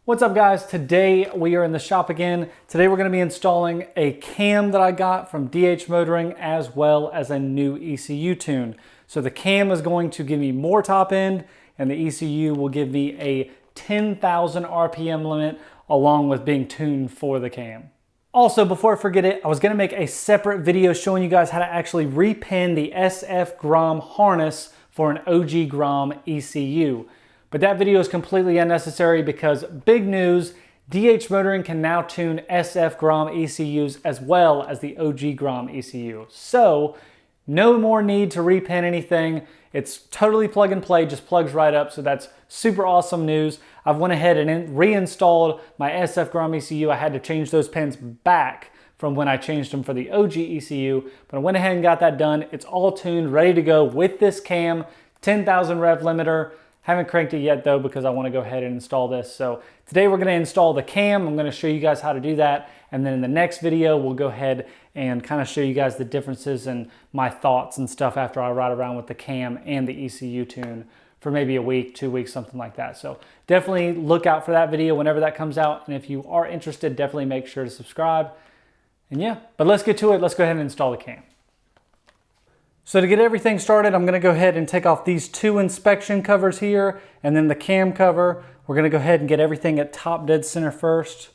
What's up guys? Today we are in the shop again. Today we're going to be installing a cam that I got from DH Motoring as well as a new ECU tune. So the cam is going to give me more top end and the ECU will give me a 10,000 RPM limit along with being tuned for the cam. Also, before I forget it, I was going to make a separate video showing you guys how to actually repin the SF Grom harness for an OG Grom ECU. But that video is completely unnecessary because big news, DH Motoring can now tune SF Grom ECUs as well as the OG Grom ECU. So no more need to repin anything. It's totally plug and play, just plugs right up. So that's super awesome news. I've went ahead and reinstalled my SF Grom ECU. I had to change those pins back from when I changed them for the OG ECU, but I went ahead and got that done. It's all tuned, ready to go with this cam, 10,000 rev limiter. Haven't cranked it yet though because I want to go ahead and install this. So today we're going to install the cam. I'm going to show you guys how to do that. And then in the next video, we'll go ahead and kind of show you guys the differences and my thoughts and stuff after I ride around with the cam and the ECU tune for maybe a week, 2 weeks, something like that. So definitely look out for that video whenever that comes out. And if you are interested, definitely make sure to subscribe. And yeah, but let's get to it. Let's go ahead and install the cam. So to get everything started, I'm going to go ahead and take off these two inspection covers here and then the cam cover. We're going to go ahead and get everything at top dead center first.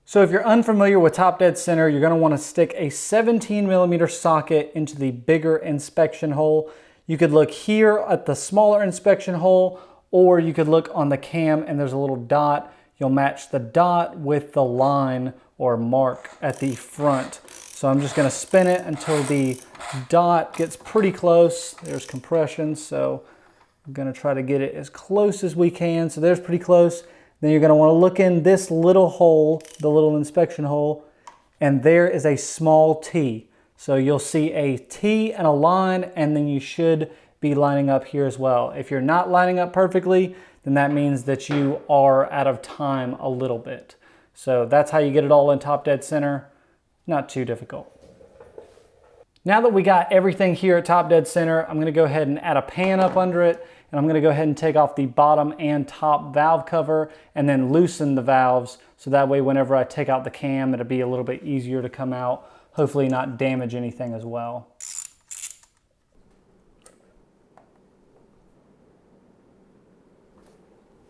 So if you're unfamiliar with top dead center, you're going to want to stick a 17mm socket into the bigger inspection hole. You could look here at the smaller inspection hole, or you could look on the cam and there's a little dot. You'll match the dot with the line or mark at the front. So I'm just going to spin it until the dot gets pretty close. There's compression, so I'm going to try to get it as close as we can. So there's pretty close. Then you're going to want to look in this little hole, the little inspection hole, and there is a small T. So you'll see a T and a line, and then you should be lining up here as well. If you're not lining up perfectly, then that means that you are out of time a little bit. So that's how you get it all in top dead center. Not too difficult. Now that we got everything here at top dead center, I'm going to go ahead and add a pan up under it, and I'm going to go ahead and take off the bottom and top valve cover and then loosen the valves so that way whenever I take out the cam, it'll be a little bit easier to come out, hopefully not damage anything as well.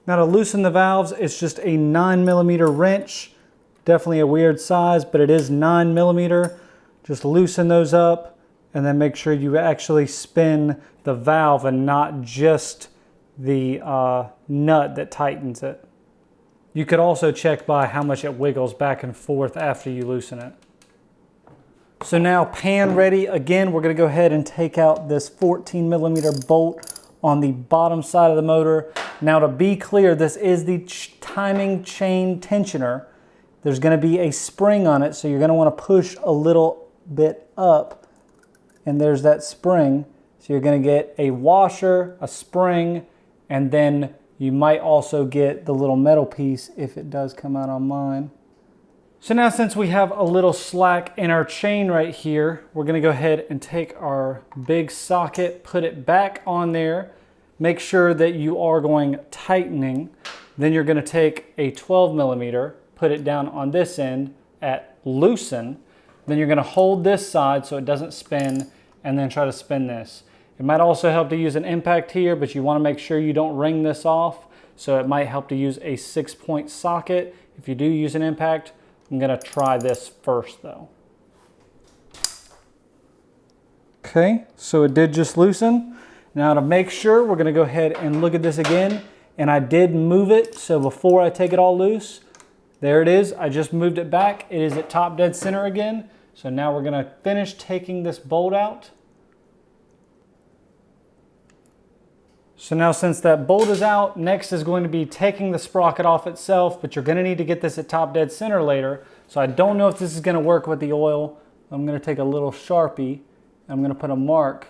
Now to loosen the valves, it's just a 9mm wrench. Definitely a weird size, but it is 9mm. Just loosen those up and then make sure you actually spin the valve and not just the nut that tightens it. You could also check by how much it wiggles back and forth after you loosen it. So now pan ready. Again, we're going to go ahead and take out this 14mm bolt on the bottom side of the motor. Now to be clear, this is the timing chain tensioner. There's going to be a spring on it, so you're going to want to push a little bit up, and there's that spring. So you're going to get a washer, a spring, and then you might also get the little metal piece if it does come out on mine. So now since we have a little slack in our chain right here, we're going to go ahead and take our big socket, put it back on there. Make sure that you are going tightening. Then you're going to take a 12mm, put it down on this end at loosen. Then you're going to hold this side so it doesn't spin and then try to spin this. It might also help to use an impact here, but you want to make sure you don't wring this off. So it might help to use a 6-point socket. If you do use an impact, I'm going to try this first though. Okay, so it did just loosen. Now to make sure, we're going to go ahead and look at this again. And I did move it, so before I take it all loose, there it is. I just moved it back. It is at top dead center again. So now we're going to finish taking this bolt out. So now since that bolt is out, next is going to be taking the sprocket off itself, but you're going to need to get this at top dead center later. So I don't know if this is going to work with the oil. I'm going to take a little Sharpie. I'm going to put a mark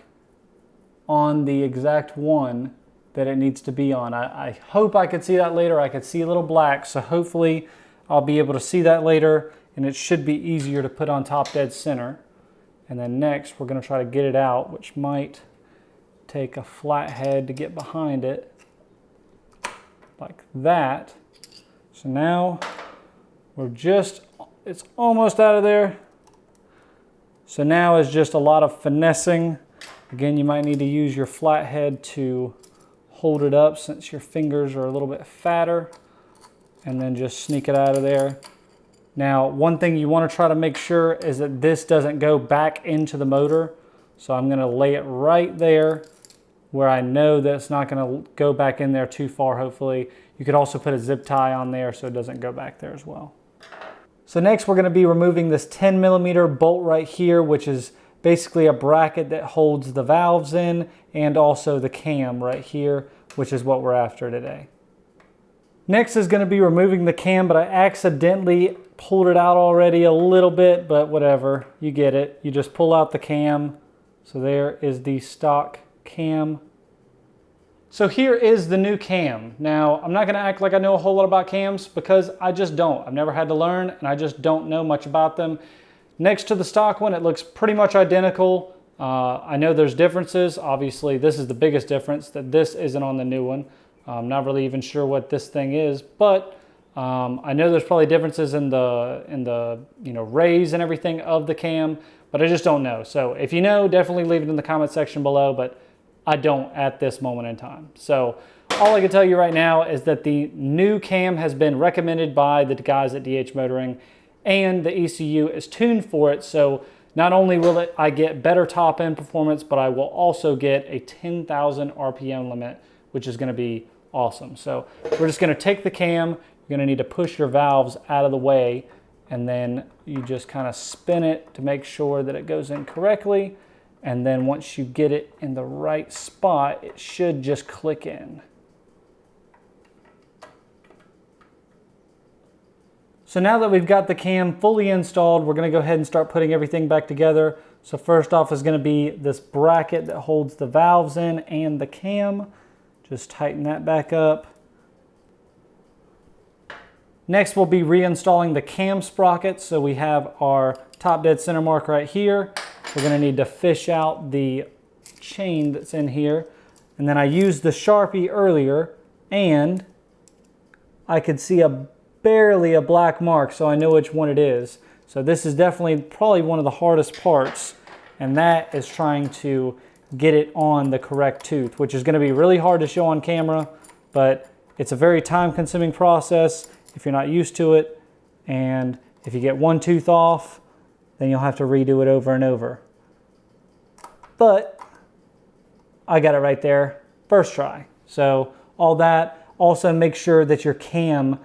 on the exact one that it needs to be on. I hope I could see that later. I could see a little black, so hopefully I'll be able to see that later, and it should be easier to put on top dead center. And then next we're going to try to get it out, which might take a flat head to get behind it, like that. So now it's almost out of there. So now is just a lot of finessing. Again, you might need to use your flat head to hold it up since your fingers are a little bit fatter, and then just sneak it out of there. Now, one thing you want to try to make sure is that this doesn't go back into the motor. So I'm going to lay it right there where I know that it's not going to go back in there too far, hopefully. You could also put a zip tie on there so it doesn't go back there as well. So next we're going to be removing this 10mm bolt right here, which is basically a bracket that holds the valves in and also the cam right here, which is what we're after today. Next is going to be removing the cam, but I accidentally pulled it out already a little bit, but whatever, you get it. You just pull out the cam. So there is the stock cam. So here is the new cam. Now, I'm not going to act like I know a whole lot about cams because I just don't. I've never had to learn and I just don't know much about them. Next to the stock one, it looks pretty much identical. I know there's differences. Obviously, this is the biggest difference, that this isn't on the new one. I'm not really even sure what this thing is, but I know there's probably differences in the raise and everything of the cam, but I just don't know. So if you know, definitely leave it in the comment section below, but I don't at this moment in time. So all I can tell you right now is that the new cam has been recommended by the guys at DH Motoring, and the ECU is tuned for it. So not only will I get better top end performance, but I will also get a 10,000 RPM limit, which is going to be awesome. So we're just going to take the cam. You're going to need to push your valves out of the way, and then you just kind of spin it to make sure that it goes in correctly. And then once you get it in the right spot, it should just click in. So now that we've got the cam fully installed, we're going to go ahead and start putting everything back together. So first off is going to be this bracket that holds the valves in and the cam. Just tighten that back up. Next we'll be reinstalling the cam sprocket. So we have our top dead center mark right here. We're going to need to fish out the chain that's in here. And then I used the Sharpie earlier and I could see barely a black mark, so I know which one it is. So this is definitely probably one of the hardest parts, and that is trying to get it on the correct tooth, which is going to be really hard to show on camera, but it's a very time-consuming process if you're not used to it, and if you get one tooth off, then you'll have to redo it over and over. But I got it right there first try. So all that, also make sure that your cam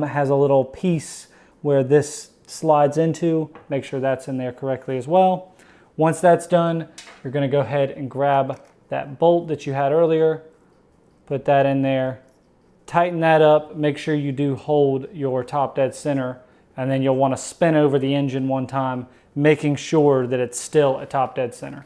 has a little piece where this slides into. Make sure that's in there correctly as well. Once that's done, you're going to go ahead and grab that bolt that you had earlier, put that in there, tighten that up, make sure you do hold your top dead center, and then you'll want to spin over the engine one time, making sure that it's still a top dead center.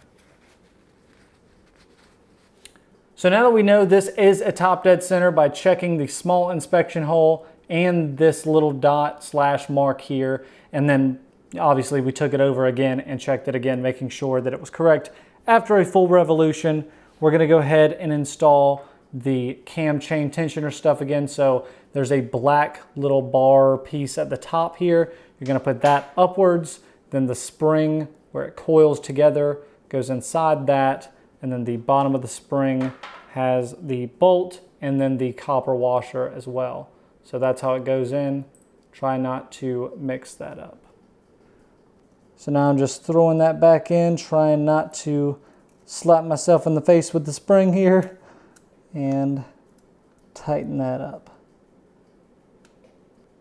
So now that we know this is a top dead center by checking the small inspection hole and this little dot / mark here, and then obviously we took it over again and checked it again, making sure that it was correct. After a full revolution, we're going to go ahead and install the cam chain tensioner stuff again. So there's a black little bar piece at the top here. You're going to put that upwards, then the spring where it coils together goes inside that, and then the bottom of the spring has the bolt and then the copper washer as well. So that's how it goes in. Try not to mix that up. So now I'm just throwing that back in, trying not to slap myself in the face with the spring here, and tighten that up.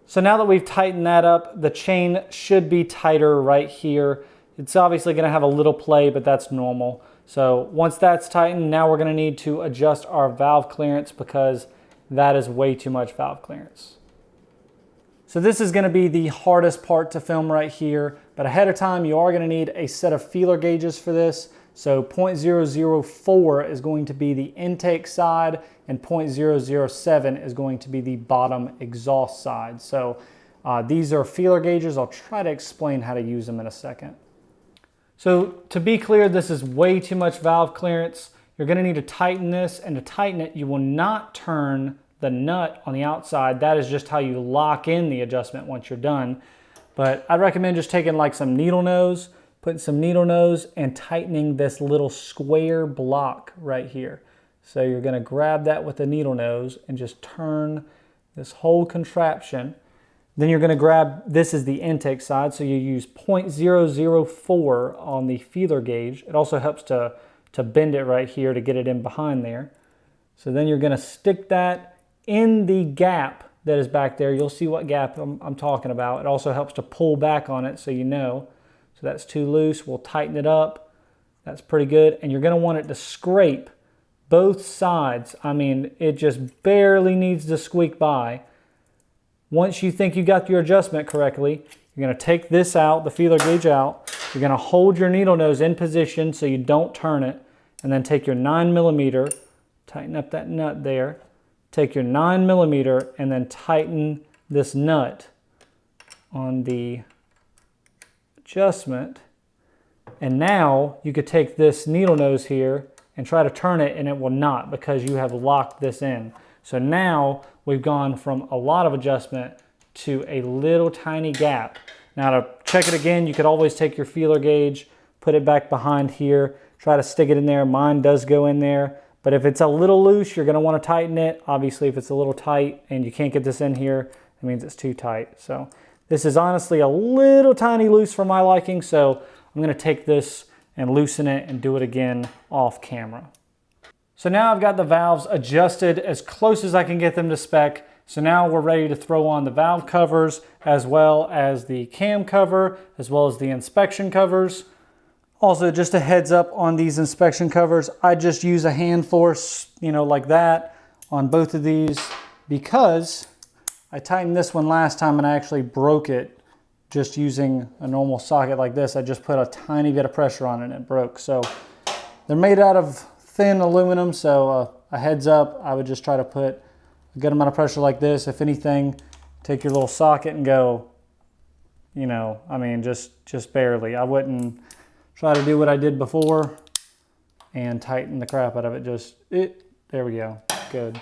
So now that we've tightened that up, the chain should be tighter right here. It's obviously going to have a little play, but that's normal. So once that's tightened, now we're going to need to adjust our valve clearance because that is way too much valve clearance. So this is going to be the hardest part to film right here, but ahead of time you are going to need a set of feeler gauges for this. So 0.004 is going to be the intake side and 0.007 is going to be the bottom exhaust side. So these are feeler gauges. I'll try to explain how to use them in a second. So to be clear, this is way too much valve clearance. You're gonna need to tighten this, and to tighten it, you will not turn the nut on the outside. That is just how you lock in the adjustment once you're done. But I'd recommend just taking like some needle nose, putting some needle nose and tightening this little square block right here. So you're gonna grab that with the needle nose and just turn this whole contraption. Then you're gonna grab, this is the intake side, so you use 0.004 on the feeler gauge. It also helps to bend it right here to get it in behind there. So then you're gonna stick that in the gap that is back there. You'll see what gap I'm talking about. It also helps to pull back on it so you know. So that's too loose, we'll tighten it up. That's pretty good. And you're gonna want it to scrape both sides. I mean, it just barely needs to squeak by. Once you think you got your adjustment correctly, you're gonna take this out, the feeler gauge out. You're gonna hold your needle nose in position so you don't turn it, and then take your 9mm, tighten up that nut there. Take your 9mm and then tighten this nut on the adjustment. And now you could take this needle nose here and try to turn it, and it will not, because you have locked this in. So now we've gone from a lot of adjustment to a little tiny gap. Now to check it again, you could always take your feeler gauge, put it back behind here, try to stick it in there. Mine does go in there, but if it's a little loose, you're gonna wanna tighten it. Obviously, if it's a little tight and you can't get this in here, it means it's too tight. So this is honestly a little tiny loose for my liking, so I'm gonna take this and loosen it and do it again off camera. So now I've got the valves adjusted as close as I can get them to spec. So now we're ready to throw on the valve covers, as well as the cam cover, as well as the inspection covers. Also, just a heads up on these inspection covers, I just use a hand force, like that on both of these, because I tightened this one last time and I actually broke it just using a normal socket like this. I just put a tiny bit of pressure on it and it broke. So they're made out of thin aluminum, so a heads up, I would just try to put a good amount of pressure like this. If anything, take your little socket and go, just barely. I wouldn't try to do what I did before and tighten the crap out of it. There we go, good.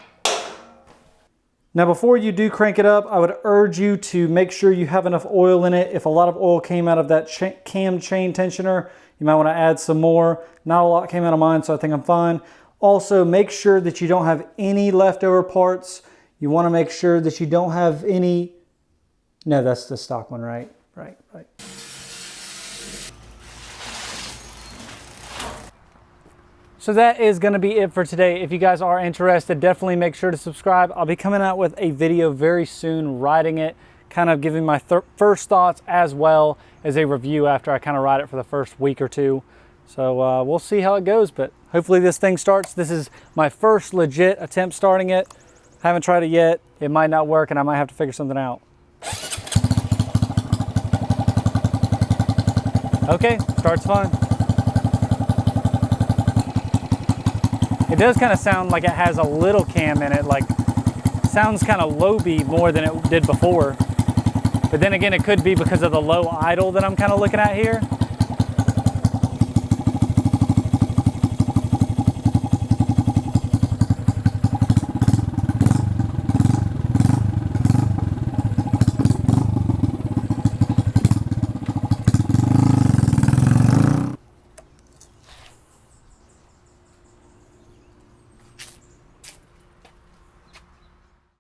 Now before you do crank it up, I would urge you to make sure you have enough oil in it. If a lot of oil came out of that cam chain tensioner, you might want to add some more. Not a lot came out of mine, so I think I'm fine. Also, make sure that you don't have any leftover parts. You want to make sure that you don't have any... No, that's the stock one, right? Right. So that is going to be it for today. If you guys are interested, definitely make sure to subscribe. I'll be coming out with a video very soon, riding it, kind of giving my first thoughts, as well as a review after I kind of ride it for the first week or two. So we'll see how it goes, but hopefully this thing starts. This is my first legit attempt starting it. Haven't tried it yet. It might not work and I might have to figure something out. Okay, starts fine. It does kind of sound like it has a little cam in it, like sounds kind of low-B more than it did before. But then again, it could be because of the low idle that I'm kind of looking at here.